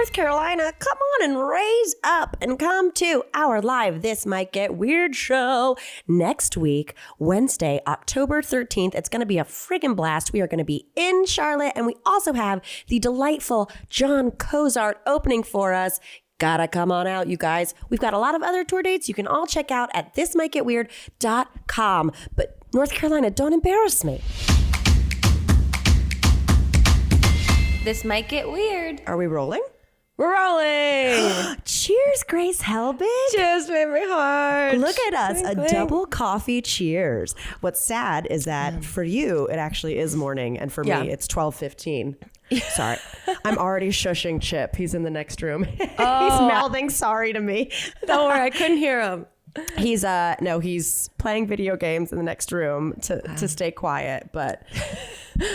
North Carolina, come on and raise up and come to our live This Might Get Weird show next week, Wednesday, October 13th. It's going to be a friggin' blast. We are going to be in Charlotte, and we also have the delightful John Cozart opening for us. Gotta come on out, you guys. We've got a lot of other tour dates you can all check out at thismightgetweird.com. But North Carolina, don't embarrass me. This might get weird. Are we rolling? We're rolling. Cheers, Grace Helbig. Cheers, Mamrie Hart. Look at us, Clink, a clink. double coffee cheers. What's sad is that for you, it actually is morning, and for me, it's 12:15. Sorry. I'm already shushing Chip. He's in the next room. He's mouthing sorry to me. Don't worry, I couldn't hear him. He's he's playing video games in the next room to stay quiet, but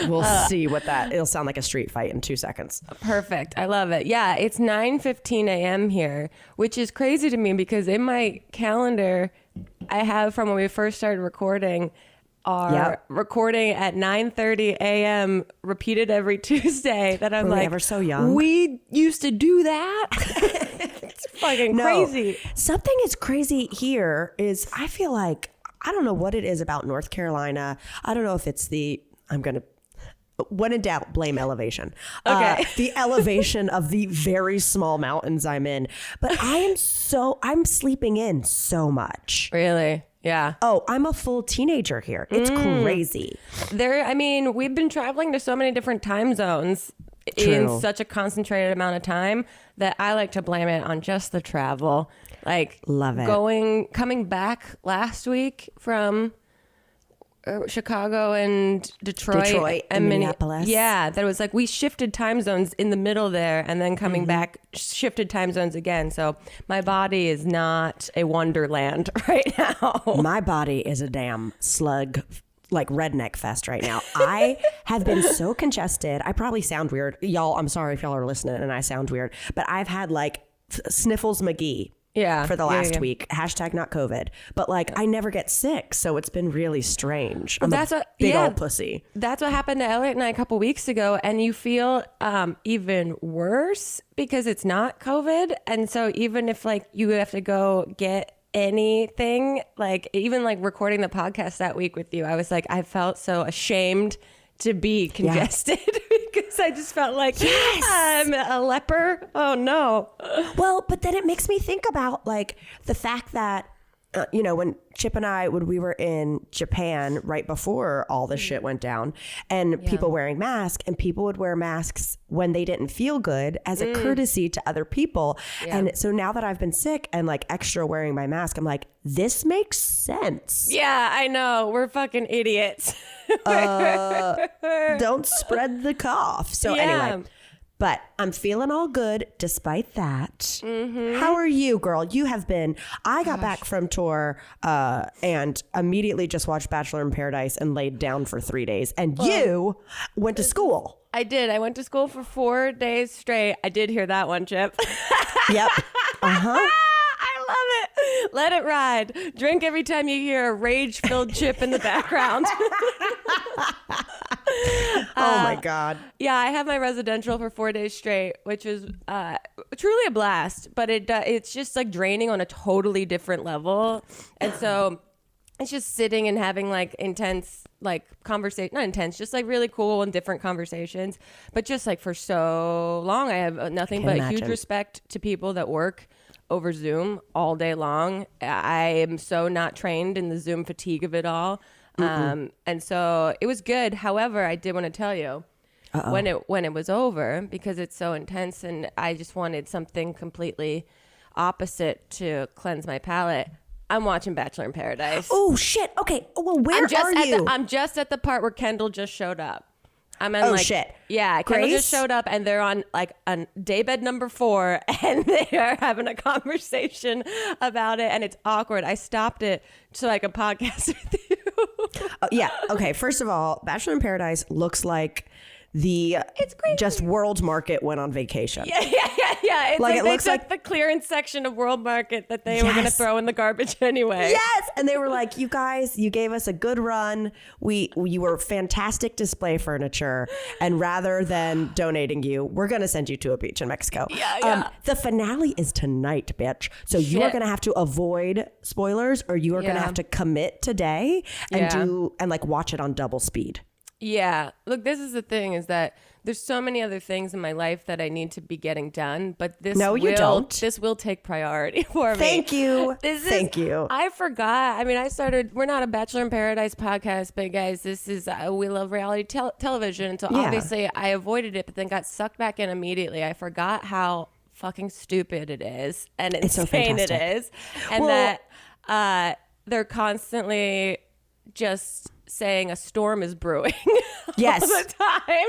we'll see what it'll sound like a street fight in 2 seconds. Perfect. I love it. Yeah, it's 9:15 a.m. here, which is crazy to me because in my calendar, I have from when we first started recording, recording at 9:30 a.m. repeated every Tuesday that I'm Were we like, ever so young? We used to do that. It's fucking crazy. Something is crazy here is I feel like, I don't know what it is about North Carolina. I don't know if it's when in doubt, blame elevation. Okay. The elevation of the very small mountains I'm in. But I'm sleeping in so much. Really? Yeah. Oh, I'm a full teenager here. It's crazy. We've been traveling to so many different time zones in such a concentrated amount of time that I like to blame it on just the travel. Like, love it. Coming back last week from Chicago and Detroit and Minneapolis. Yeah, that was like we shifted time zones in the middle there, and then coming back shifted time zones again. So my body is not a wonderland right now. My body is a damn slug, like redneck fest right now. I have been so congested. I probably sound weird. Y'all, I'm sorry if y'all are listening and I sound weird, but I've had like Sniffles McGee. For the last week. Hashtag not COVID. But I never get sick. So it's been really strange. I'm a big old pussy. That's what happened to Elliot and I a couple weeks ago. And you feel even worse because it's not COVID. And so even if you have to go get anything, even recording the podcast that week with you, I was I felt so ashamed to be congested because I just felt like I'm a leper. Oh no. Well, but then it makes me think about the fact that when Chip and I, when we were in Japan right before all this shit went down, and people wearing masks, and people would wear masks when they didn't feel good as a courtesy to other people. And so now that I've been sick and extra wearing my mask, I'm like, this makes sense. Yeah, I know. We're fucking idiots. Don't spread the cough. So anyway. But I'm feeling all good despite that. How are you, girl? You have been... I got back from tour and immediately just watched Bachelor in Paradise and laid down for 3 days. And you went to school. I did. I went to school for 4 days straight. I did hear that one, Chip. Yep. Uh-huh. I love it. Let it ride. Drink every time you hear a rage-filled Chip in the background. Oh my God. Yeah, I had my residential for 4 days straight, which was truly a blast, but it's just draining on a totally different level. And so it's just sitting and having intense conversation, not intense, just really cool and different conversations. But just for so long, I have nothing but huge respect to people that work over Zoom all day long. I am so not trained in the Zoom fatigue of it all. And so it was good. However, I did want to tell you when it was over, because it's so intense and I just wanted something completely opposite to cleanse my palate. I'm watching Bachelor in Paradise. Oh shit. Okay. Well, where are you? I'm just at the part where Kendall just showed up. I'm in shit. Yeah, Kendall just showed up and they're on on daybed number 4 and they are having a conversation about it and it's awkward. I stopped it so I could podcast with you. Yeah. Okay. First of all, Bachelor in Paradise looks like It's crazy. just world market went on vacation. Yeah. It's Like, like it they looks took like- the clearance section of World Market that they were going to throw in the garbage anyway. Yes, and they were like, "You guys, you gave us a good run. You were fantastic display furniture, and rather than donating you, we're going to send you to a beach in Mexico." Yeah. The finale is tonight, bitch. So you are going to have to avoid spoilers, or you are going to have to commit today and like watch it on double speed. Yeah. Look, this is the thing, is that there's so many other things in my life that I need to be getting done, but this you don't. This will take priority for me. Thank you. Thank you. I forgot. I mean, we're not a Bachelor in Paradise podcast, but guys, this is, we love reality television. And so obviously I avoided it, but then got sucked back in immediately. I forgot how fucking stupid it is and insane it is. And that they're constantly just saying a storm is brewing yes. all the time,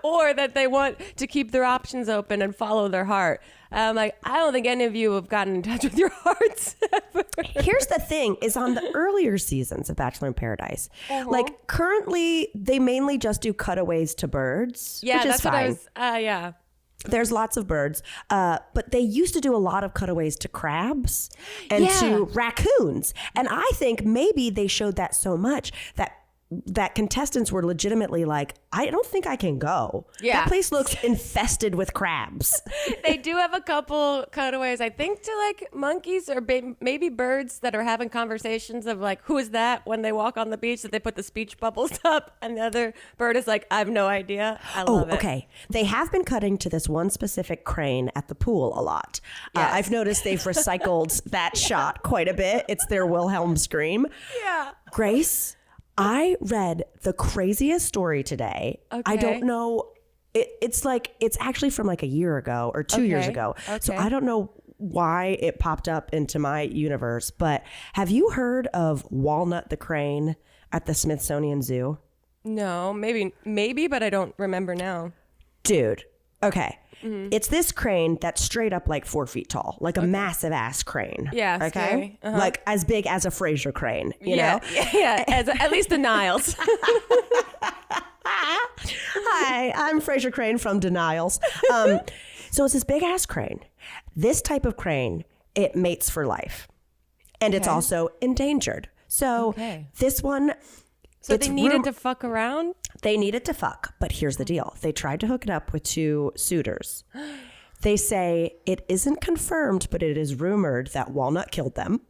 or that they want to keep their options open and follow their heart. I'm like, I don't think any of you have gotten in touch with your hearts ever. Here's the thing, is on the earlier seasons of Bachelor in Paradise, like currently they mainly just do cutaways to birds, Yeah, which is that's fine. what I was, yeah. There's lots of birds, but they used to do a lot of cutaways to crabs and to raccoons. And I think maybe they showed that so much that contestants were legitimately like, I don't think I can go. Yeah. That place looks infested with crabs. They do have a couple cutaways, I think, to like monkeys or maybe birds that are having conversations of like, who is that, when they walk on the beach, that they put the speech bubbles up and the other bird is like, I have no idea. I love it. Okay. They have been cutting to this one specific crane at the pool a lot. Yes. I've noticed they've recycled that shot quite a bit. It's their Wilhelm scream. Yeah. Grace, I read the craziest story today. Okay. I don't know. It's actually from like a year ago or 2 years ago. So I don't know why it popped up into my universe, but have you heard of Walnut the crane at the Smithsonian Zoo? No, maybe, but I don't remember now. Dude. Okay. It's this crane that's straight up like 4 feet tall, like a massive ass crane. Yeah. Okay. Scary. Uh-huh. Like as big as a Fraser crane, you know? Yeah. At least the Niles. Hi, I'm Fraser Crane from Denials. So it's this big ass crane. This type of crane, it mates for life. And it's also endangered. So this one... So they needed to fuck around? They needed to fuck, but here's the deal. They tried to hook it up with 2 suitors. They say it isn't confirmed, but it is rumored that Walnut killed them.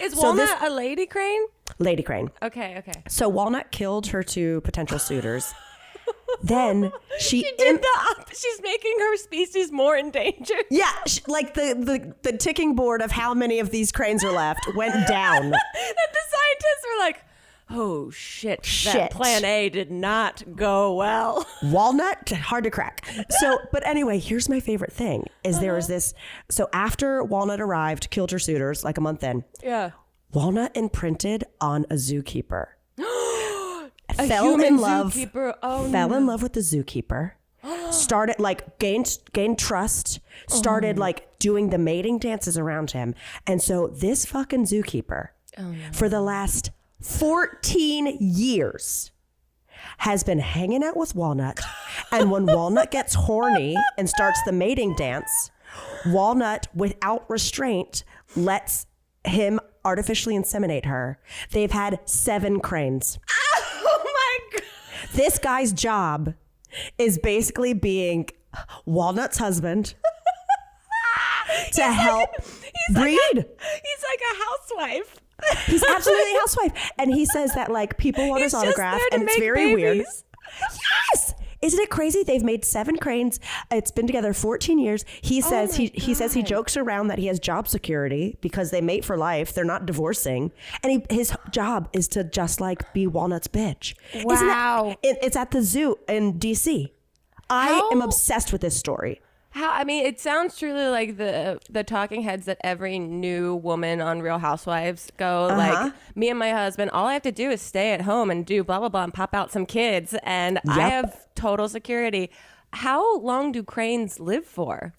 Is Walnut a lady crane? Lady crane. Okay. So Walnut killed her 2 potential suitors. Then she's making her species more endangered. Yeah, like the ticking board of how many of these cranes are left went down. And the scientists were like, oh shit, that plan A did not go well. Walnut, hard to crack. So, but anyway, here's my favorite thing is there was this, so after Walnut arrived, killed her suitors like a month in, Walnut imprinted on a zookeeper. Fell in love with the zookeeper. Started like gained trust, started like doing the mating dances around him. And so this fucking zookeeper for the last 14 years has been hanging out with Walnut. And when Walnut gets horny and starts the mating dance, Walnut, without restraint, lets him artificially inseminate her. They've had 7 cranes. Oh my God. This guy's job is basically being Walnut's husband to help breed. He's like a housewife. He's absolutely a housewife. And he says that like people want his autograph and it's very weird. Yes. Isn't it crazy? They've made 7 cranes. It's been together 14 years. He says he says he jokes around that he has job security because they mate for life. They're not divorcing. And his job is to just like be Walnut's bitch. Wow. It's at the zoo in DC. I am obsessed with this story. I mean, it sounds truly like the talking heads that every new woman on Real Housewives go like, me and my husband, all I have to do is stay at home and do blah, blah, blah and pop out some kids. And I have total security. How long do cranes live for?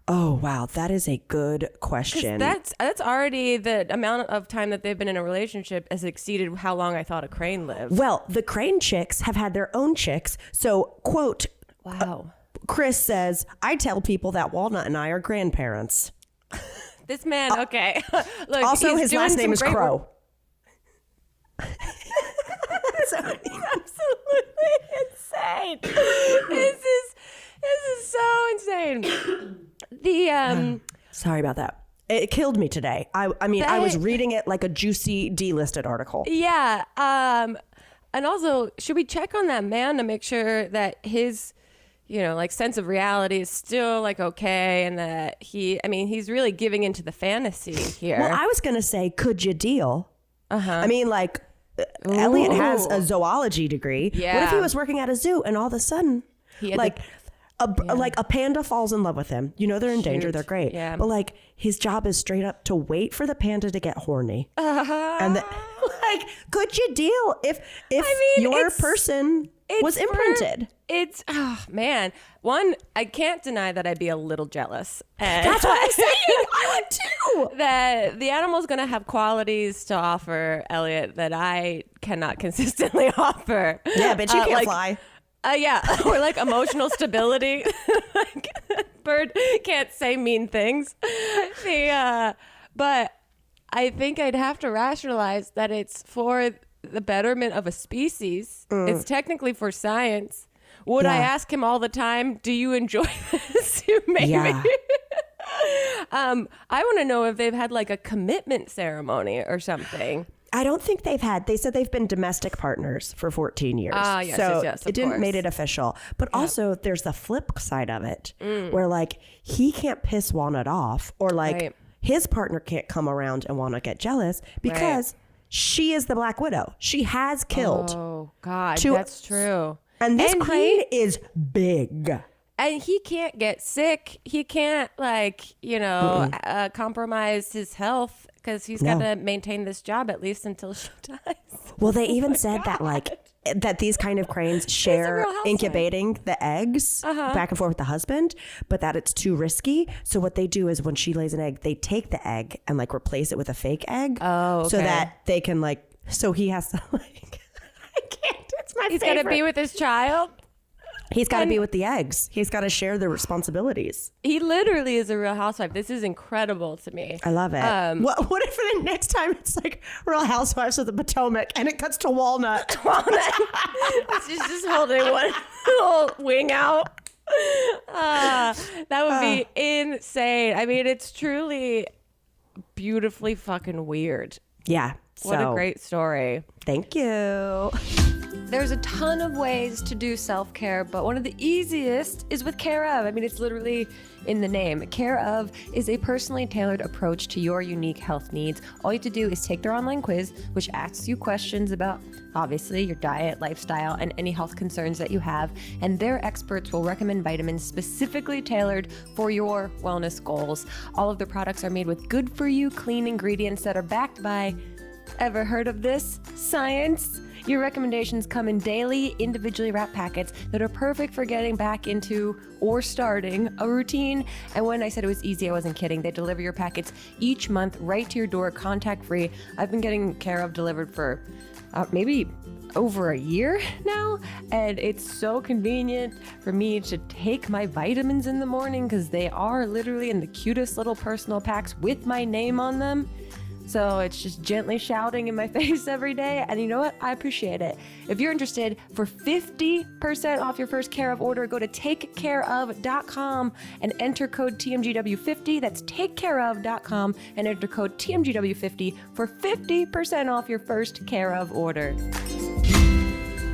Oh, wow. That is a good question. That's already the amount of time that they've been in a relationship has exceeded how long I thought a crane lived. Well, the crane chicks have had their own chicks. So, quote, Wow. Chris says, I tell people that Walnut and I are grandparents. This man, okay. Look, Also, he's his doing last name some is great Crow. work. Absolutely insane. This is so insane. The Sorry about that. It killed me today. I mean, I was reading it like a juicy delisted article. yeah. And also, should we check on that man to make sure that his, like sense of reality is still like okay, and that he's really giving into the fantasy here. Well, I was going to say, could you deal? I mean, like, Elliot has a zoology degree. Yeah. What if he was working at a zoo and all of a sudden, He had like, a panda falls in love with him? They're in danger. They're great. Yeah. But like, his job is straight up to wait for the panda to get horny. And like, could you deal if your person was imprinted? Man. One, I can't deny that I'd be a little jealous. And That's what I'm saying. I would too. that the animal's going to have qualities to offer Elliot that I cannot consistently offer. Yeah, but you can't fly. Yeah, or like emotional stability. Like, bird can't say mean things. But I think I'd have to rationalize that it's for the betterment of a species. It's technically for science. Would I ask him all the time, do you enjoy this? Maybe. Yeah. I want to know if they've had like a commitment ceremony or something. I don't think they've had. They said they've been domestic partners for 14 years. Yes, so yes, it didn't course. made it official. But also there's the flip side of it where like he can't piss Walnut off, or like Right. his partner can't come around and Walnut get jealous because she is the Black Widow. She has killed. Oh, God, Two- that's true. And this crane is big. And he can't get sick. He can't, compromise his health because he's got to maintain this job at least until she dies. Well, they even said that that these kind of cranes share Real Housewife. incubating the eggs back and forth with the husband, but that it's too risky. So what they do is when she lays an egg, they take the egg and like replace it with a fake egg. Oh, okay. So that they can so he has to I can't. It's my He's favorite. going to be with his child. He's got to be with the eggs. He's got to share the responsibilities. He literally is a Real Housewife. This is incredible to me. I love it. What if the next time it's like Real Housewives of the Potomac and it cuts to Walnut? She's just holding one little wing out. That would be insane. I mean, it's truly beautifully fucking weird. Yeah. What a great story. Thank you. There's a ton of ways to do self-care, but one of the easiest is with Care Of. I mean, it's literally in the name. Care Of is a personally tailored approach to your unique health needs. All you have to do is take their online quiz, which asks you questions about, obviously, your diet, lifestyle, and any health concerns that you have. And their experts will recommend vitamins specifically tailored for your wellness goals. All of their products are made with good-for-you, clean ingredients that are backed by, ever heard of this? Science? Your recommendations come in daily, individually wrapped packets that are perfect for getting back into or starting a routine. And when I said it was easy, I wasn't kidding. They deliver your packets each month right to your door, contact-free. I've been getting Care Of delivered for maybe over a year now, and it's so convenient for me to take my vitamins in the morning because they are literally in the cutest little personal packs with my name on them. So it's just gently shouting in my face every day. And you know what? I appreciate it. If you're interested, for 50% off your first Care Of order, go to takecareof.com and enter code TMGW50. That's takecareof.com and enter code TMGW50 for 50% off your first Care Of order.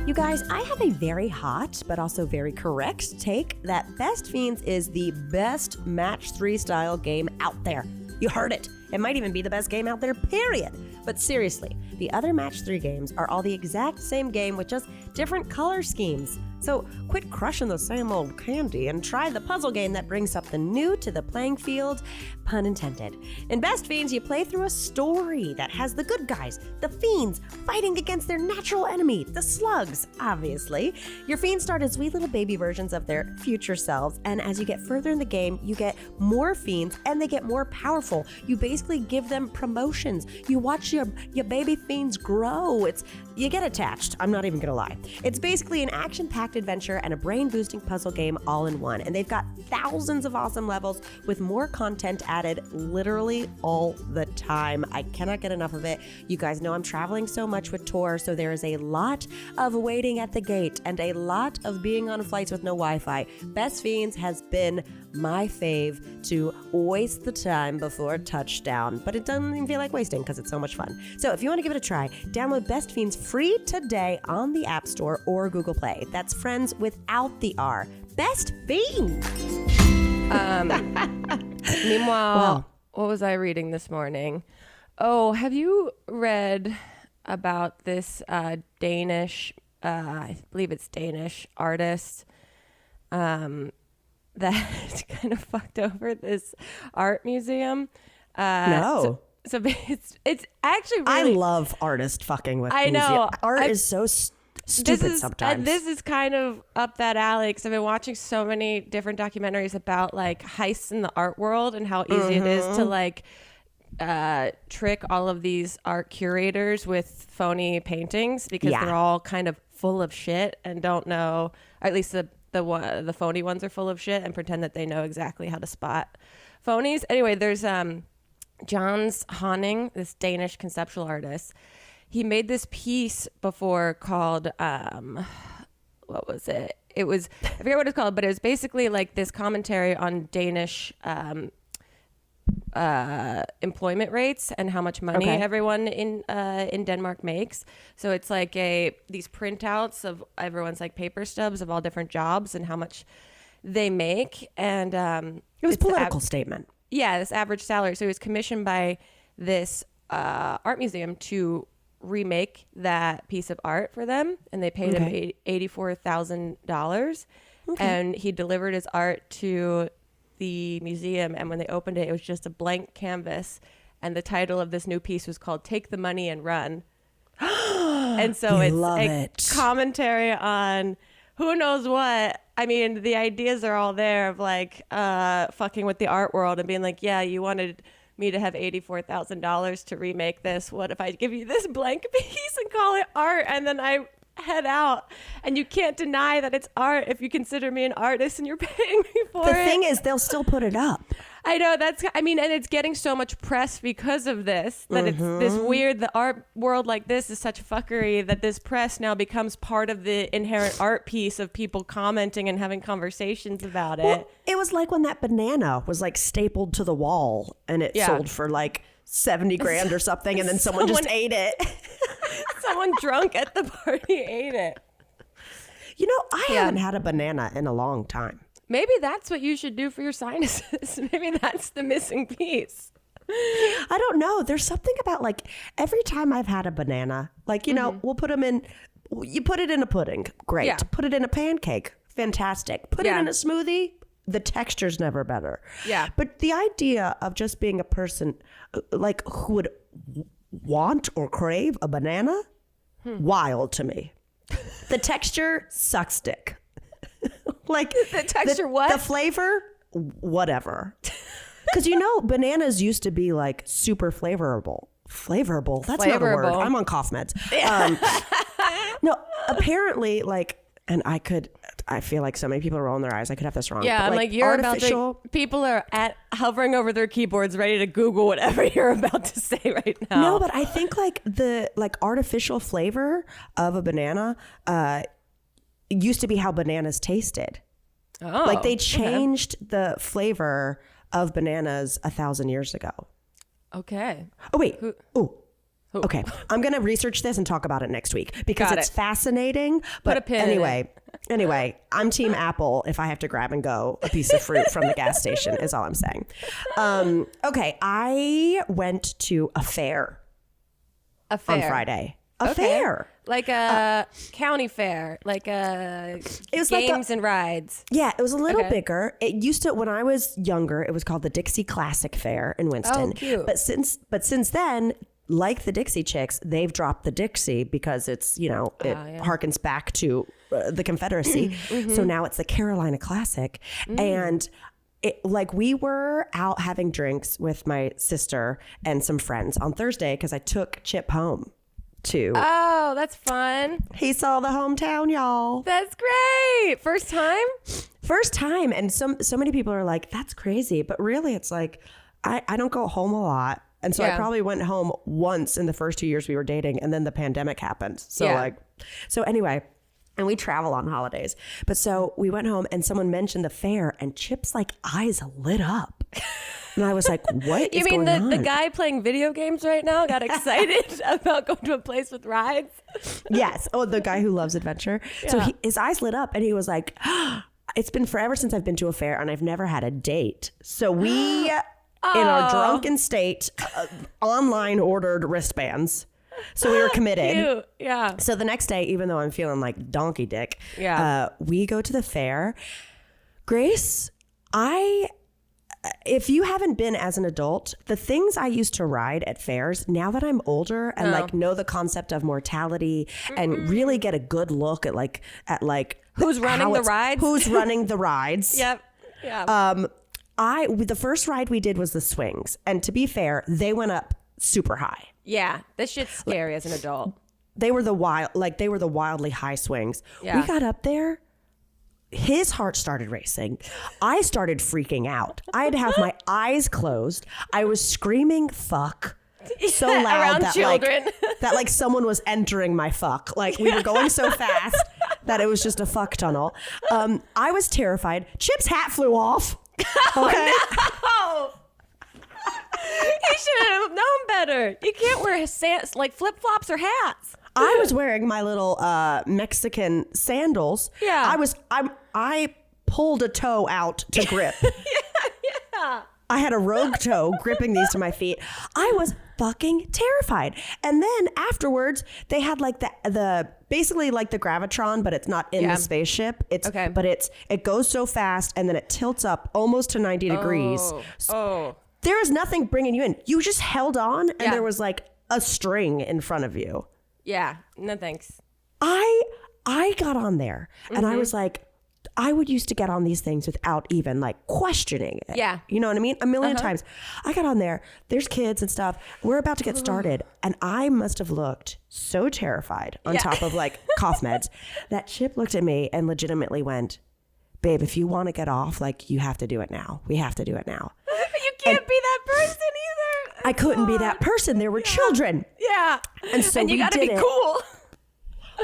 You guys, I have a very hot but also very correct take that Best Fiends is the best match 3 style game out there. You heard it. It might even be the best game out there, period. But seriously, the other match 3 games are all the exact same game with just different color schemes. So quit crushing the same old candy and try the puzzle game that brings something new to the playing field, pun intended. In Best Fiends, you play through a story that has the good guys, the fiends, fighting against their natural enemy, the slugs, obviously. Your fiends start as sweet little baby versions of their future selves, and as you get further in the game, you get more fiends and they get more powerful. You basically give them promotions. You watch your baby fiends grow. You get attached. I'm not even gonna lie. It's basically an action-packed adventure and a brain-boosting puzzle game all in one. And they've got thousands of awesome levels with more content added literally all the time. I cannot get enough of it. You guys know I'm traveling so much with Tor, so there is a lot of waiting at the gate and a lot of being on flights with no Wi-Fi. Best Fiends has been my fave to waste the time before touchdown, but it doesn't even feel like wasting because it's so much fun. So if you want to give it a try, download Best Fiends free today on the App Store or Google Play. That's friends without the R. Best Fiends. Meanwhile, what was I reading this morning? Oh, have you read about this Danish, I believe it's Danish artist, that kind of fucked over this art museum? No. So it's actually really... I love artists fucking with I know. museum. Art is so stupid sometimes. This is kind of up that alley because I've been watching so many different documentaries about like heists in the art world and how easy it is to like trick all of these art curators with phony paintings because they're all kind of full of shit and don't know, or at least the phony ones are full of shit and pretend that they know exactly how to spot phonies. Anyway, there's Jans Honning, this Danish conceptual artist. He made this piece before called, what was it? It was, I forget what it's called, but it was basically like this commentary on Danish employment rates and how much money everyone in Denmark makes. So it's like these printouts of everyone's like paper stubs of all different jobs and how much they make. And it was a political statement. Yeah, this average salary. So he was commissioned by this art museum to remake that piece of art for them, and they paid him $84,000. And he delivered his art to the museum, and when they opened it, it was just a blank canvas, and the title of this new piece was called "Take the Money and Run." And so it's a commentary on who knows what. I mean, the ideas are all there of like fucking with the art world and being like, yeah, you wanted me to have $84,000 to remake this. What if I give you this blank piece and call it art, and then I head out, and you can't deny that it's art if you consider me an artist and you're paying me for it. The thing is, they'll still put it up. I know, and it's getting so much press because of this, that it's this weird, the art world like this is such fuckery that this press now becomes part of the inherent art piece of people commenting and having conversations about it. Well, it was like when that banana was like stapled to the wall and it sold for like 70 grand or something, and then someone just ate it. Someone drunk at the party ate it. You know, I haven't had a banana in a long time. Maybe that's what you should do for your sinuses. Maybe that's the missing piece. I don't know. There's something about like every time I've had a banana, like, you know, we'll put them in, you put it in a pudding. Great. Yeah. Put it in a pancake. Fantastic. Put it in a smoothie. The texture's never better. Yeah. But the idea of just being a person like who would want or crave a banana, wild to me. The texture sucks dick. Like the texture, what? The flavor, whatever. Because you know, bananas used to be like super flavorable. Flavorable. That's not a word. I'm on cough meds. No, apparently, like, and I feel like so many people are rolling their eyes. I could have this wrong. Yeah, but I'm like you're artificial... about to. People are hovering over their keyboards, ready to Google whatever you're about to say right now. No, but I think like the artificial flavor of a banana used to be how bananas tasted. Oh, like they changed the flavor of bananas 1,000 years ago. Okay. Oh wait. Okay. I'm gonna research this and talk about it next week because it's fascinating. But put a pin anyway, I'm team apple. If I have to grab and go a piece of fruit from the gas station, is all I'm saying. Okay, I went to a fair on Friday. A fair. Like a county fair, like a It was games and rides. Yeah, it was a little Okay. bigger. It used to, when I was younger, it was called the Dixie Classic Fair in Winston. Oh, cute. But since then, like the Dixie Chicks, they've dropped the Dixie because it's, it harkens back to the Confederacy. So now it's the Carolina Classic. And we were out having drinks with my sister and some friends on Thursday because I took Chip home to. Oh, that's fun. He saw the hometown, y'all. That's great. First time? First time. And so many people are like, that's crazy. But really, it's like, I don't go home a lot. And so I probably went home once in the first 2 years we were dating. And then the pandemic happened. So anyway, and we travel on holidays. But so we went home and someone mentioned the fair and Chip's like eyes lit up. And I was like, what is You mean going on? the guy playing video games right now got excited about going to a place with rides? Yes. Oh, the guy who loves adventure. Yeah. So his eyes lit up and he was like, it's been forever since I've been to a fair and I've never had a date. So we, in our drunken state, online ordered wristbands. So we were committed. Cute. Yeah. So the next day, even though I'm feeling like donkey dick, we go to the fair. Grace, if you haven't been as an adult, the things I used to ride at fairs, now that I'm older and know the concept of mortality and really get a good look at Who's running the rides? Who's running the rides? Yep. Yeah. The first ride we did was the swings. And to be fair, they went up super high. Yeah. This shit's scary as an adult. They were the wildly high swings. Yeah. We got up there. His heart started racing. I started freaking out. I had to have my eyes closed. I was screaming fuck so loud around that children. like someone was entering my fuck. Like we were going so fast that it was just a fuck tunnel. I was terrified. Chip's hat flew off. Okay. Oh, he should have known better. You can't wear like flip flops or hats. I was wearing my little Mexican sandals. Yeah. I pulled a toe out to grip. Yeah. I had a rogue toe gripping these to my feet. I was fucking terrified. And then afterwards, they had like the basically like the Gravitron, but it's not in the spaceship. But it goes so fast and then it tilts up almost to 90 degrees. Oh. There is nothing bringing you in. You just held on and there was like a string in front of you. Yeah. No thanks. I got on there and I was like, I would used to get on these things without even like questioning it. Yeah. You know what I mean? A million times. I got on there. There's kids and stuff. We're about to get started. And I must have looked so terrified on top of like cough meds that Chip looked at me and legitimately went, babe, if you want to get off, like you have to do it now. We have to do it now. You can't be that person either. I couldn't be that person. There were children. Yeah. And so you we gotta be did it. cool.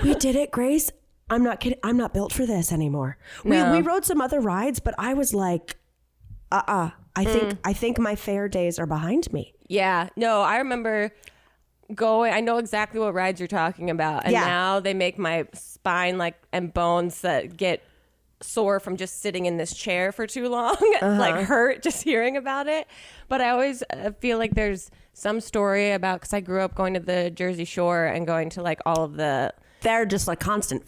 We did it, Grace. I'm not kidding. I'm not built for this anymore. No. We rode some other rides, but I was like, I think my fair days are behind me. Yeah. No, I remember going. I know exactly what rides you're talking about, and now they make my spine and bones that get sore from just sitting in this chair for too long hurt just hearing about it. But I always feel like there's some story about, because I grew up going to the Jersey Shore and going to all of the They're just like constant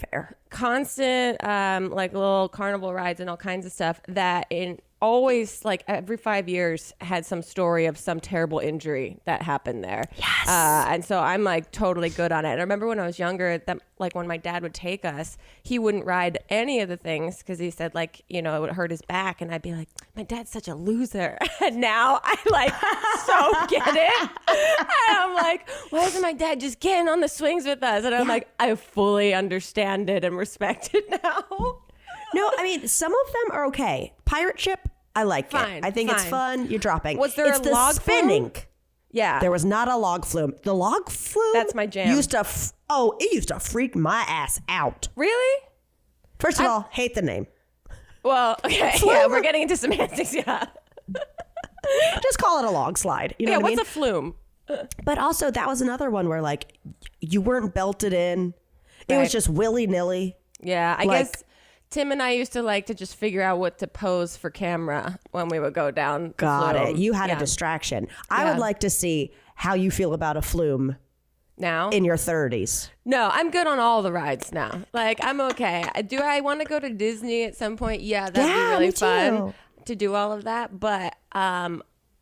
little carnival rides and all kinds of stuff that always every 5 years had some story of some terrible injury that happened there. Yes. And so I'm totally good on it. And I remember when I was younger that when my dad would take us, he wouldn't ride any of the things because he said it would hurt his back. And I'd be like, my dad's such a loser. And now I so get it. And I'm like, why isn't my dad just getting on the swings with us? And I'm like, I fully understand it and respect it now. No, I mean, some of them are okay. Pirate ship, I like it. I think it's fun. You're dropping. Was there it's a the log spinning? flume? Yeah. There was not a log flume. The log flume? That's my jam. It used to freak my ass out. Really? First of all, hate the name. Well, okay. Yeah, we're getting into semantics, yeah. Just call it a log slide. You know what I mean? What's a flume? But also, that was another one where you weren't belted in. It was just willy-nilly. Yeah, I guess Tim and I used to just figure out what to pose for camera when we would go down. Got it. You had a distraction. I would like to see how you feel about a flume now. in your 30s? No, I'm good on all the rides now. Like, I'm okay. Do I want to go to Disney at some point? Yeah, that'd be really fun to do all of that. But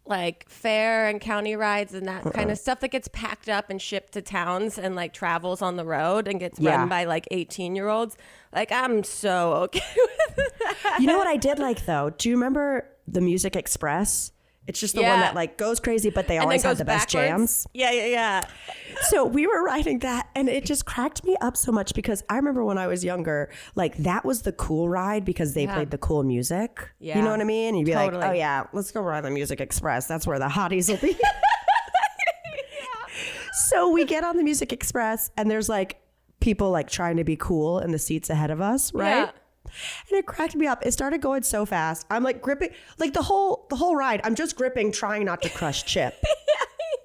like fair and county rides and that kind of stuff that gets packed up and shipped to towns and like travels on the road and gets run by like 18-year-olds. Like, I'm so okay with that. You know what I did like, though? Do you remember the Music Express? It's just the one that like goes crazy, but they always have the best jams. Yeah. So we were riding that, and it just cracked me up so much because I remember when I was younger, like that was the cool ride because they played the cool music. Yeah. You know what I mean? You'd be like, oh yeah, let's go ride the Music Express. That's where the hotties will be. So we get on the Music Express, and there's like people like trying to be cool in the seats ahead of us, right? Yeah. And it cracked me up. It started going so fast. I'm like gripping, like the whole ride. I'm just gripping, trying not to crush Chip.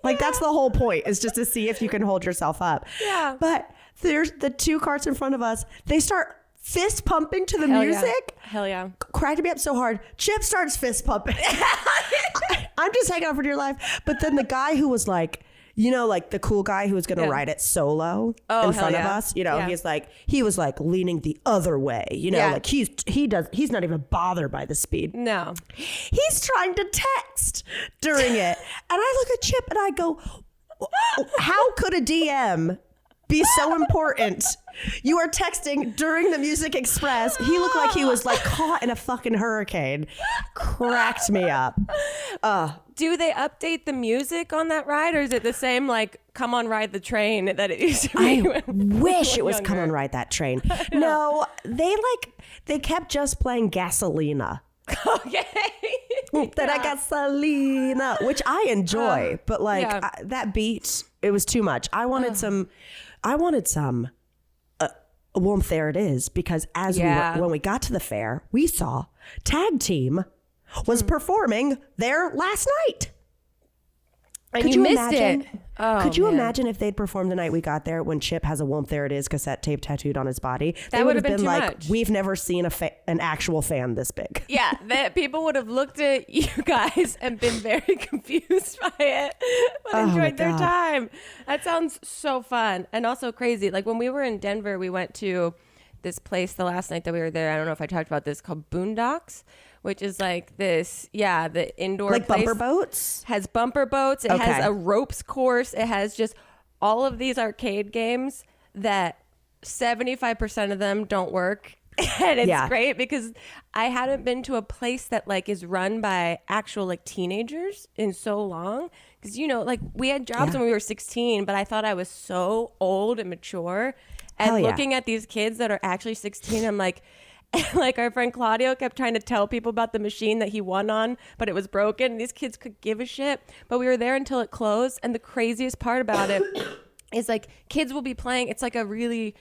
Like that's the whole point, is just to see if you can hold yourself up. Yeah. But there's the two carts in front of us. They start fist pumping to the music. Hell yeah. Cracked me up so hard. Chip starts fist pumping. I'm just hanging on for dear life. But then the guy who was like, you know, like the cool guy who was going to ride it solo in front of us, you know, he was like leaning the other way, you know, like he's not even bothered by the speed. No. He's trying to text during it. And I look at Chip and I go, how could a DM be so important? You are texting during the Music Express. He looked like he was like caught in a fucking hurricane. Cracked me up. Do they update the music on that ride, or is it the same like Come On Ride the Train that it used to be? I wish it was Come On Ride That Train. No, they kept just playing Gasolina. Okay. That I Gasolina, which I enjoy, but like that beat, it was too much. I wanted some Warmth There It Is, because when we got to the fair, we saw Tag Team was performing there last night. And could you missed imagine? It. Oh, could you imagine if they'd performed the night we got there when Chip has a Warmth There It Is cassette tape tattooed on his body? That would have been too like, much. We've never seen an actual fan this big. Yeah, that people would have looked at you guys and been very confused by it, but enjoyed their time. That sounds so fun and also crazy. Like when we were in Denver, we went to this place the last night that we were there. I don't know if I talked about this, called Boondocks, which is like this, the indoor like place. Bumper boats? Has bumper boats. It has a ropes course. It has just all of these arcade games that 75% of them don't work. And it's great because I hadn't been to a place that like is run by actual like teenagers in so long. Because, you know, like we had jobs when we were 16, but I thought I was so old and mature. And looking at these kids that are actually 16, I'm like, like our friend Claudio kept trying to tell people about the machine that he won on, but it was broken. And these kids could give a shit. But we were there until it closed. And the craziest part about it is like kids will be playing. It's like a really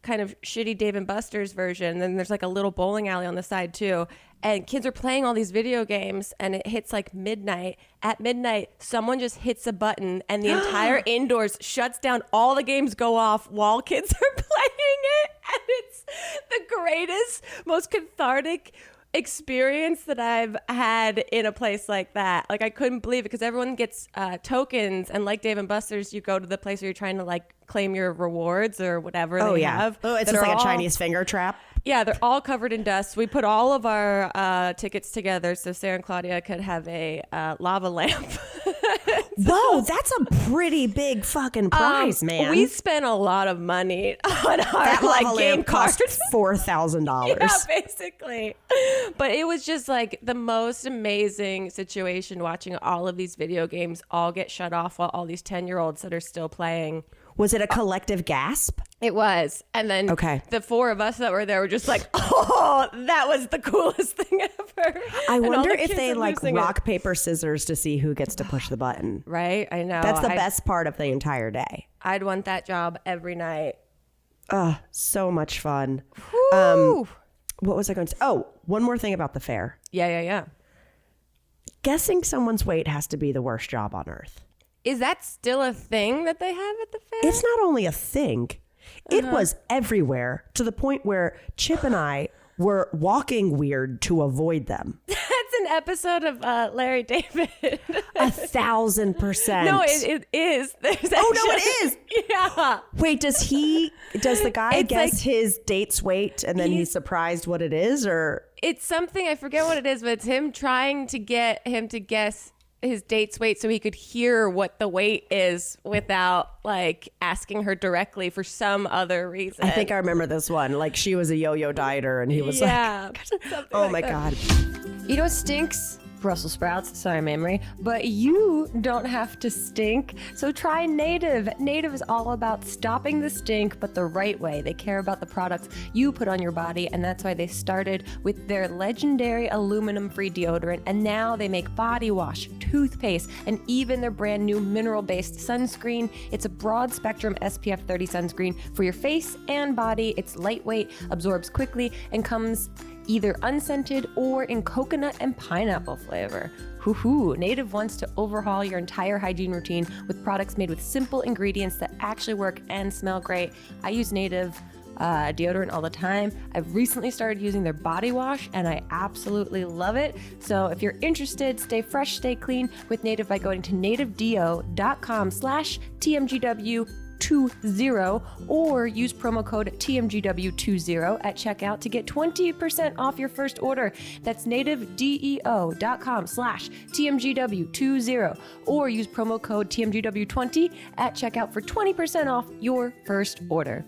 kind of shitty Dave & Buster's version. And then there's like a little bowling alley on the side too. And kids are playing all these video games and it hits like midnight. At midnight, someone just hits a button and the entire indoors shuts down. All the games go off while kids are playing it. And it's the greatest, most cathartic experience that I've had in a place like that. Like I couldn't believe it because everyone gets tokens, and like Dave & Buster's, you go to the place where you're trying to like claim your rewards or whatever they have. Oh, it's just like a Chinese finger trap. Yeah, they're all covered in dust. We put all of our tickets together so Sarah and Claudia could have a lava lamp. Whoa, that's a pretty big fucking prize, man. We spent a lot of money on our that lava game lamp cards. cost $4,000. Yeah, basically. But it was just like the most amazing situation watching all of these video games all get shut off while all these 10-year-olds that are still playing. Was it a collective gasp? It was. And then the four of us that were there were just like, oh, that was the coolest thing ever. I wonder if they like rock, paper, scissors to see who gets to push the button. Right? I know. That's the best part of the entire day. I'd want that job every night. Oh, so much fun. Woo. What was I going to say? Oh, one more thing about the fair. Yeah. Guessing someone's weight has to be the worst job on earth. Is that still a thing that they have at the fair? It's not only a thing. It was everywhere to the point where Chip and I were walking weird to avoid them. That's an episode of Larry David. 1,000%. No, it is. Oh, no, it is. Yeah. Wait, does the guy It's guess like- his date's weight and then he's surprised what it is, or? It's something, I forget what it is, but it's him trying to get him to guess his date's weight so he could hear what the weight is without like asking her directly for some other reason. I think I remember this one. Like she was a yo-yo dieter and he was like, oh my God. You know what stinks? Brussels sprouts. Sorry, Mamrie. But you don't have to stink. So try Native. Native is all about stopping the stink, but the right way. They care about the products you put on your body, and that's why they started with their legendary aluminum-free deodorant, and now they make body wash, toothpaste, and even their brand new mineral-based sunscreen. It's a broad-spectrum SPF 30 sunscreen for your face and body. It's lightweight, absorbs quickly, and comes either unscented or in coconut and pineapple flavor. Hoo-hoo. Native wants to overhaul your entire hygiene routine with products made with simple ingredients that actually work and smell great. I use Native deodorant all the time. I've recently started using their body wash and I absolutely love it. So if you're interested, stay fresh, stay clean with Native by going to nativedeo.com/TMGW20 or use promo code TMGW20 at checkout to get 20% off your first order. That's nativedeo.com/TMGW20 or use promo code TMGW20 at checkout for 20% off your first order.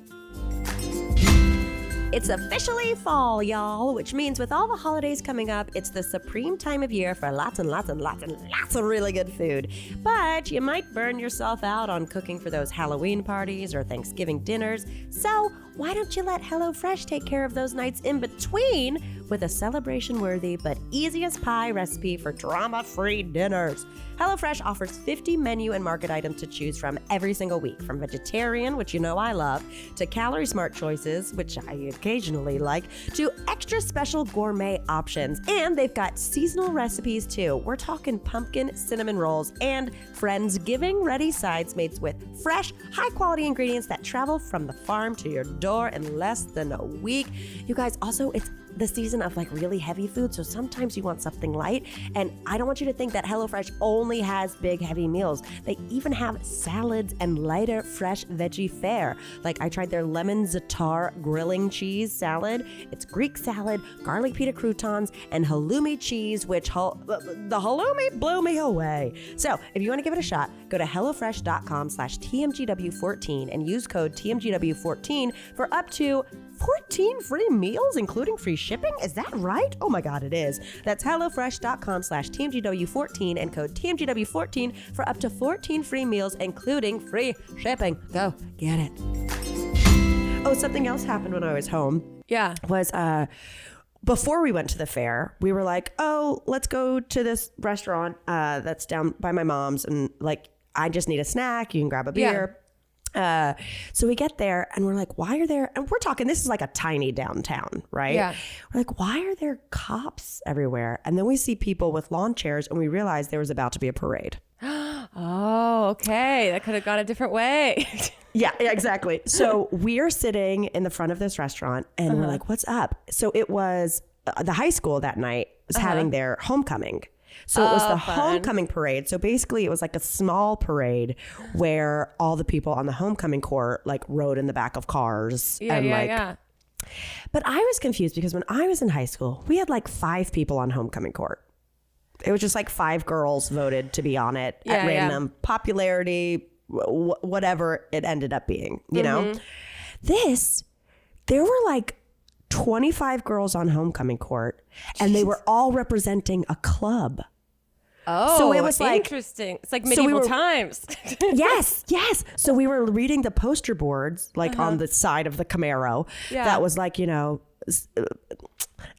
It's officially fall, y'all, which means with all the holidays coming up, it's the supreme time of year for lots and lots and lots and lots of really good food. But you might burn yourself out on cooking for those Halloween parties or Thanksgiving dinners. So why don't you let HelloFresh take care of those nights in between with a celebration-worthy but easy as pie recipe for drama-free dinners? HelloFresh offers 50 menu and market items to choose from every single week, from vegetarian, which you know I love, to calorie-smart choices, which I occasionally like, to extra special gourmet options. And they've got seasonal recipes too. We're talking pumpkin cinnamon rolls and Friendsgiving-ready sides made with fresh, high-quality ingredients that travel from the farm to your door in less than a week. You guys, also, it's the season of like really heavy food, so sometimes you want something light, and I don't want you to think that HelloFresh only has big heavy meals. They even have salads and lighter fresh veggie fare. Like I tried their lemon za'atar grilling cheese salad. It's Greek salad, garlic pita croutons, and halloumi cheese, which the halloumi blew me away. So if you want to give it a shot, go to hellofresh.com/TMGW14 and use code TMGW14 for up to 14 free meals, including free shipping? Is that right? Oh my God, it is. That's hellofresh.com/TMGW14 and code TMGW14 for up to 14 free meals, including free shipping. Go get it. Oh, something else happened when I was home. Yeah. Was before we went to the fair, we were like, oh, let's go to this restaurant that's down by my mom's, and like, I just need a snack. You can grab a beer. So we get there and we're like, why are there, and we're talking, this is like a tiny downtown, right? Yeah. We're like, why are there cops everywhere? And then we see people with lawn chairs and we realize there was about to be a parade. Oh, okay. That could have gone a different way. Yeah, exactly. So we're sitting in the front of this restaurant and we're like, what's up? So it was the high school that night was having their homecoming. So it was the homecoming parade. So basically it was like a small parade where all the people on the homecoming court like rode in the back of cars. Yeah. But I was confused because when I was in high school, we had like 5 people on homecoming court. It was just like 5 girls voted to be on it at random. Popularity, whatever it ended up being, you know? There were like 25 girls on homecoming court and they were all representing a club. Oh, so it was like interesting. It's like medieval times. Yes. So we were reading the poster boards like on the side of the Camaro that was like, you know,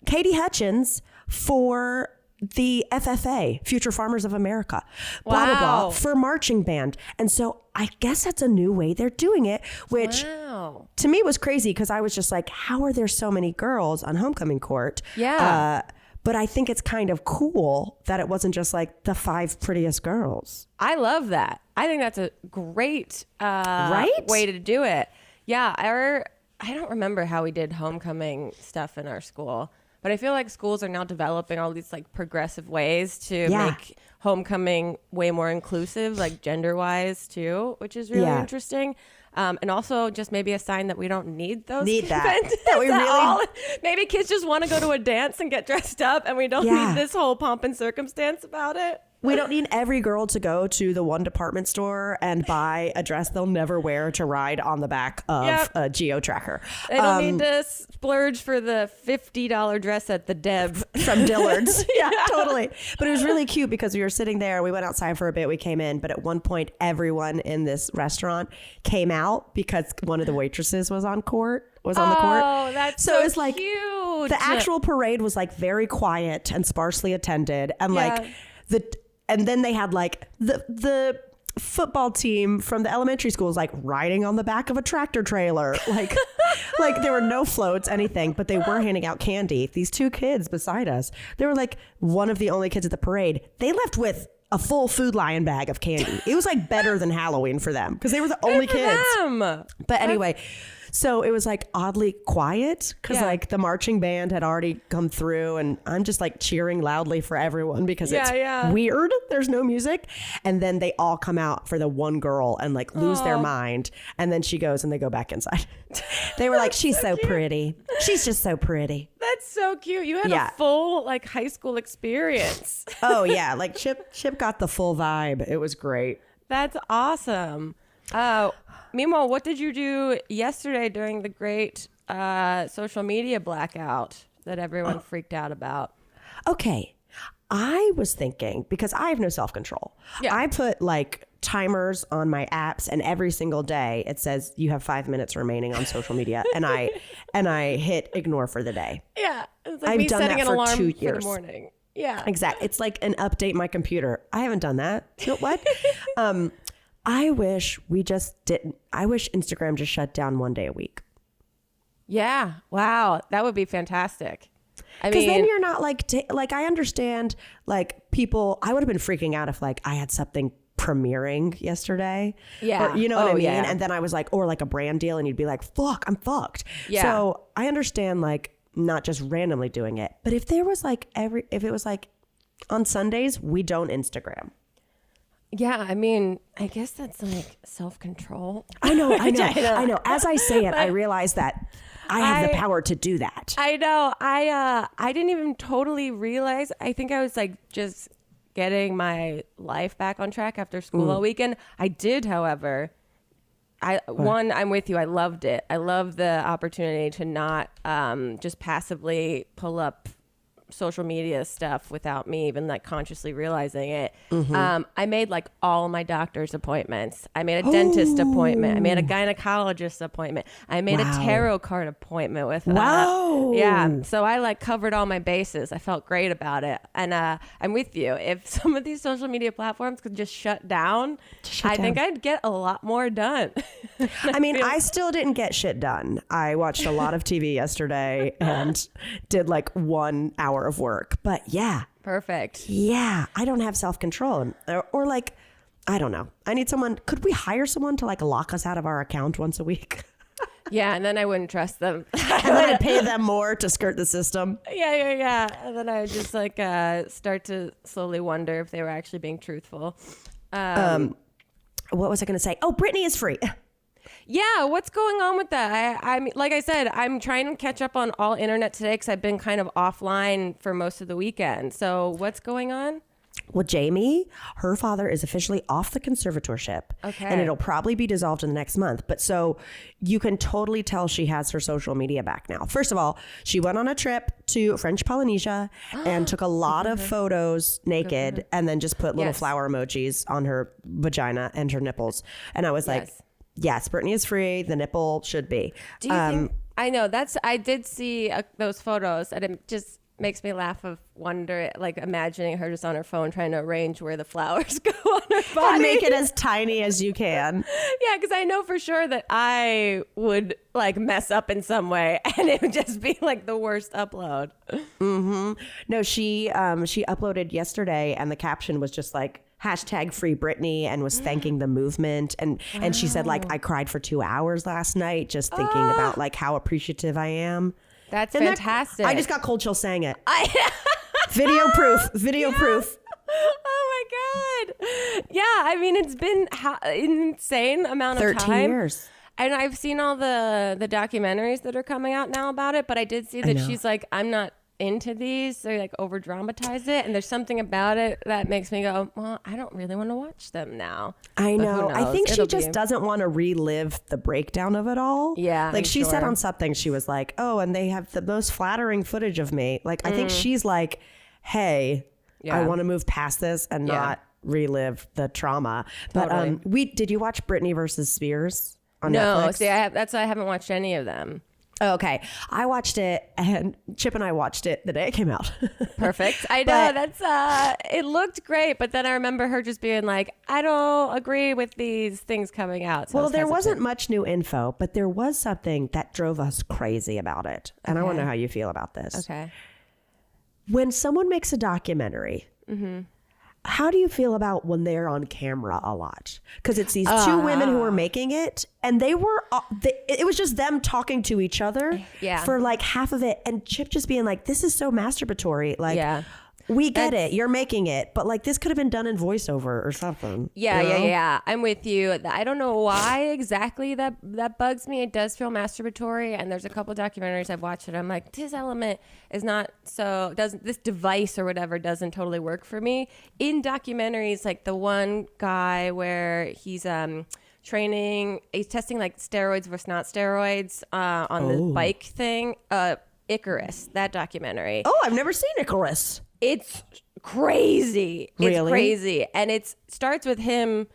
Katie Hutchins for the FFA, Future Farmers of America, blah, blah, blah, for marching band. And so I guess that's a new way they're doing it, which to me was crazy because I was just like, how are there so many girls on homecoming court? Yeah. But I think it's kind of cool that it wasn't just like the 5 prettiest girls. I love that. I think that's a great way to do it. Yeah. I don't remember how we did homecoming stuff in our school, But I feel like schools are now developing all these like progressive ways to make homecoming way more inclusive, like gender wise too, which is really interesting. And also just maybe a sign that we don't need those conventions. That we really maybe kids just want to go to a dance and get dressed up, and we don't need this whole pomp and circumstance about it. We don't need every girl to go to the one department store and buy a dress they'll never wear to ride on the back of a Geo Tracker. They don't need to splurge for the $50 dress at the Deb from Dillard's. Yeah, totally. But it was really cute because we were sitting there. We went outside for a bit. We came in. But at one point, everyone in this restaurant came out because one of the waitresses was on the court. Oh, that's so it's like cute. The actual parade was like very quiet and sparsely attended. And like and then they had like the football team from the elementary schools like riding on the back of a tractor trailer. Like there were no floats, anything, but they were handing out candy. These two kids beside us, they were like one of the only kids at the parade. They left with a full Food Lion bag of candy. It was like better than Halloween for them because they were the only kids. But anyway, so it was like oddly quiet because like the marching band had already come through, and I'm just like cheering loudly for everyone because it's weird. There's no music. And then they all come out for the one girl and like lose their mind. And then she goes and they go back inside. They were like, she's so pretty. She's just so pretty. That's so cute. You had a full like high school experience. Oh yeah. Like Chip got the full vibe. It was great. That's awesome. Meanwhile, what did you do yesterday during the great social media blackout that everyone freaked out about? Okay. I was thinking, because I have no self-control. Yeah. I put like timers on my apps, and every single day it says you have 5 minutes remaining on social media, and I hit ignore for the day. Yeah. It's like I've done that for 2 years. For the morning. Yeah. Exactly. It's like an update my computer. I haven't done that. You know what? I wish we just didn't. I wish Instagram just shut down one day a week. Yeah. Wow. That would be fantastic. Because then you're not like, like I understand like people, I would have been freaking out if like I had something premiering yesterday. Yeah. Or, you know what I mean? Yeah. And then I was like, or like a brand deal, and you'd be like, fuck, I'm fucked. Yeah. So I understand like not just randomly doing it, but if there was like if it was like on Sundays, we don't Instagram. Yeah, I mean, I guess that's like self-control. I know. As I say it, I realize that I have the power to do that. I know. I didn't even totally realize. I think I was like just getting my life back on track after school all weekend. I did, however. I'm with you. I loved it. I love the opportunity to not just passively pull up social media stuff without me even like consciously realizing it. I made like all my doctor's appointments. I made a dentist appointment. I made a gynecologist appointment. I made a tarot card appointment with yeah. So I like covered all my bases. I felt great about it. And I'm with you. If some of these social media platforms could just shut down, I think I'd get a lot more done. I mean, I still didn't get shit done. I watched a lot of TV yesterday and did like 1 hour of work, but yeah. Perfect. Yeah. I don't have self-control or like, I don't know. I need someone. Could we hire someone to like lock us out of our account once a week? Yeah. And then I wouldn't trust them. And then I'd pay them more to skirt the system. Yeah. And then I would just like start to slowly wonder if they were actually being truthful. What was I going to say? Oh, Britney is free. Yeah, what's going on with that? I mean, like I said, I'm trying to catch up on all internet today because I've been kind of offline for most of the weekend. So what's going on? Well, Jamie, her father is officially off the conservatorship. Okay. And it'll probably be dissolved in the next month. But so you can totally tell she has her social media back now. First of all, she went on a trip to French Polynesia and took a lot of photos naked and then just put little flower emojis on her vagina and her nipples. And I was like, yes, Britney is free. The nipple should be. Do you think? I know I did see those photos, and it just makes me laugh of wonder, like imagining her just on her phone trying to arrange where the flowers go on her body. And make it as tiny as you can. Yeah, because I know for sure that I would like mess up in some way, and it would just be like the worst upload. No, she uploaded yesterday, and the caption was just like, #free Britney, and was thanking the movement. And she said like, I cried for 2 hours last night just thinking about like how appreciative I am. That's Isn't that- fantastic. I just got cold chill saying it. Video proof. Oh my God. Yeah, I mean, it's been an insane amount of 13 time. years. And I've seen all the documentaries that are coming out now about it, but I did see that she's like, I'm not into these. They like over dramatize it. And there's something about it that makes me go, well, I don't really want to watch them now. I But know. who I knows? think she It'll just be- doesn't want to relive the breakdown of it all. Yeah, Like I'm she said sure. on something, she was like, oh, and they have the most flattering footage of me. Like, I think she's like, hey, I Yeah. want to move past this and Yeah. not relive the trauma. But Totally. did you watch Britney versus Spears on No, Netflix? see, that's why I haven't watched any of them. Okay. I watched it, and Chip and I watched it the day it came out. Perfect. I know it looked great, but then I remember her just being like, I don't agree with these things coming out. So I Well, was there hesitant. wasn't much new info, but there was something that drove us crazy about it. And I want to know how you feel about this. Okay. When someone makes a documentary, how do you feel about when they're on camera a lot? Because it's these two women who were making it, and they were, it was just them talking to each other for like half of it. And Chip just being like, this is so masturbatory. Like, we get it. You're making it. But like, this could have been done in voiceover or something. Yeah, you know? yeah. I'm with you. I don't know why exactly that bugs me. It does feel masturbatory, and there's a couple documentaries I've watched that I'm like, this element is not so doesn't this device or whatever doesn't totally work for me. In documentaries, like the one guy where he's he's testing like steroids versus not steroids on the bike thing. Icarus, that documentary. Oh, I've never seen Icarus. It's crazy. It's Really? crazy. And it starts with him,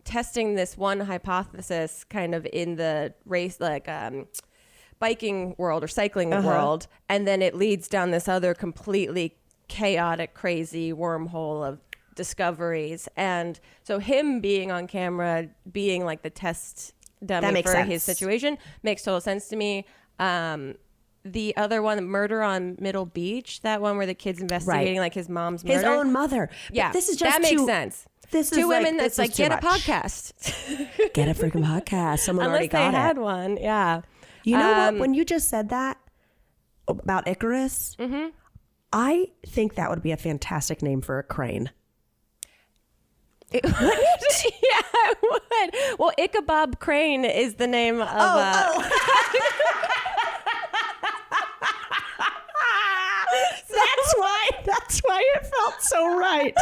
testing this one hypothesis kind of in the race, like biking world or cycling world. And then it leads down this other completely chaotic, crazy wormhole of discoveries. And so him being on camera, being like the test dummy for his situation makes total sense to me. The other one, Murder on Middle Beach, that one where the kid's investigating like his mom's murder. His own mother. Yeah, But this is just that makes sense. This two is women like, that's this like, is too get a much. podcast. Get a freaking podcast. Someone already Unless they got had it. one. Yeah. You know what? When you just said that about Icarus, I think that would be a fantastic name for a crane. Yeah, it would. Well, Ichabod Crane is the name of... That's why it felt so right.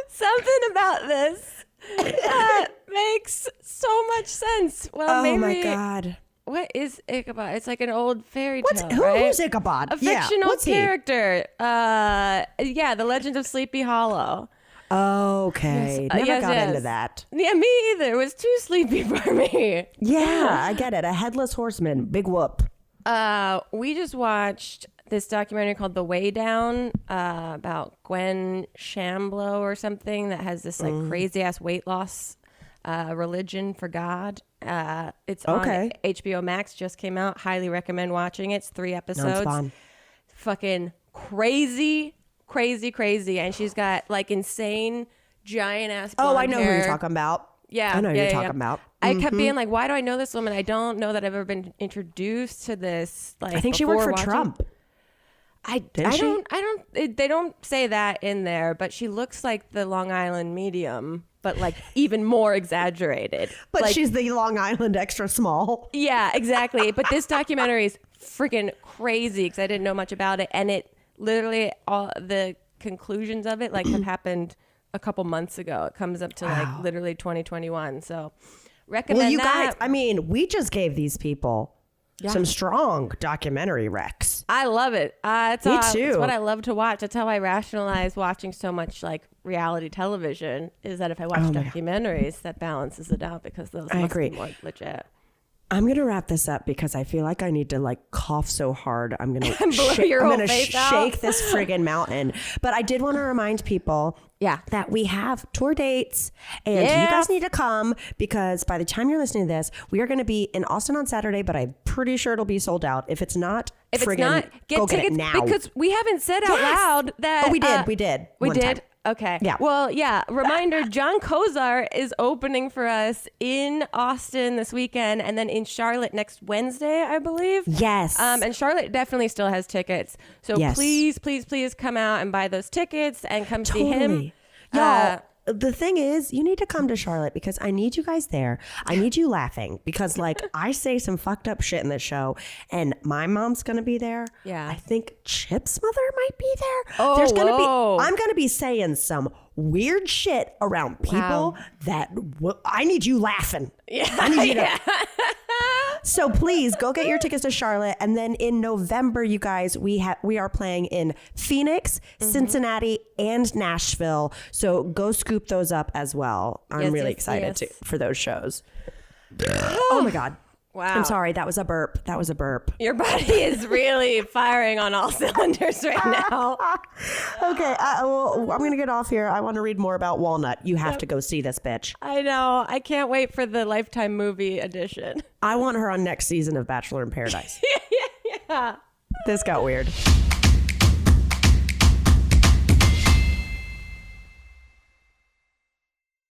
Something about this that makes so much sense. Well, Oh maybe... my God. What is Ichabod? It's like an old fairy tale, Who's right? Ichabod? A fictional what's he? character. The Legend of Sleepy Hollow. Okay. Never got into that. Yeah, me either. It was too sleepy for me. Yeah, I get it. A headless horseman. Big whoop. We just watched this documentary called The Way Down about Gwen Shamblo or something that has this like crazy ass weight loss religion for God. It's on HBO Max, just came out. Highly recommend watching it. It's 3 episodes. Sounds fun. Fucking crazy. And she's got like insane giant ass blonde I know hair. who you're talking about. Yeah, I know who you're talking about. I kept being like, why do I know this woman? I don't know that I've ever been introduced to this. Like, I think she before worked for watching. Trump. They don't say that in there, but she looks like the Long Island medium, but like even more exaggerated. But like, she's the Long Island extra small. yeah, exactly. But this documentary is freaking crazy because I didn't know much about it, and it literally all the conclusions of it like have happened a couple months ago. It comes up to like literally 2021. So recommend Well, you that. guys, I mean, we just gave these people some strong documentary recs. I love it. It's Me It's too. what I love to watch. That's how I rationalize watching so much like reality television. Is that if I watch documentaries, that balances it out because those must agree. be more legit. I'm going to wrap this up because I feel like I need to like cough so hard. I'm going to Blow your whole face out. shake this friggin' mountain. But I did want to remind people that we have tour dates and you guys need to come because by the time you're listening to this, we are going to be in Austin on Saturday, but I'm pretty sure it'll be sold out. If it's not, If friggin' it's not, go get get it tickets now. because we haven't said out loud that we did. We one did. time. Okay. Yeah. Well, yeah. Reminder, John Kozar is opening for us in Austin this weekend and then in Charlotte next Wednesday, I believe. Yes. And Charlotte definitely still has tickets. So Yes. please come out and buy those tickets and come see him. Totally. Y'all, the thing is, you need to come to Charlotte because I need you guys there. I need you laughing because, like, I say some fucked up shit in this show, and my mom's gonna be there. Yeah. I think Chip's mother might be there. Oh, There's gonna whoa. be. I'm gonna be saying some weird shit around people Wow. that I need you laughing. Yeah. I need you to. So please go get your tickets to Charlotte, and then in November, you guys, we are playing in Phoenix, Cincinnati, and Nashville. So go scoop those up as well. I'm Yes, really yes, excited yes. for those shows. Oh my God! Wow. I'm sorry, that was a burp. Your body is really firing on all cylinders right now. Okay, well, I'm gonna get off here. I want to read more about Walnut. You have to go see this bitch. I know. I can't wait for the Lifetime movie edition. I want her on next season of Bachelor in Paradise. Yeah. This got weird.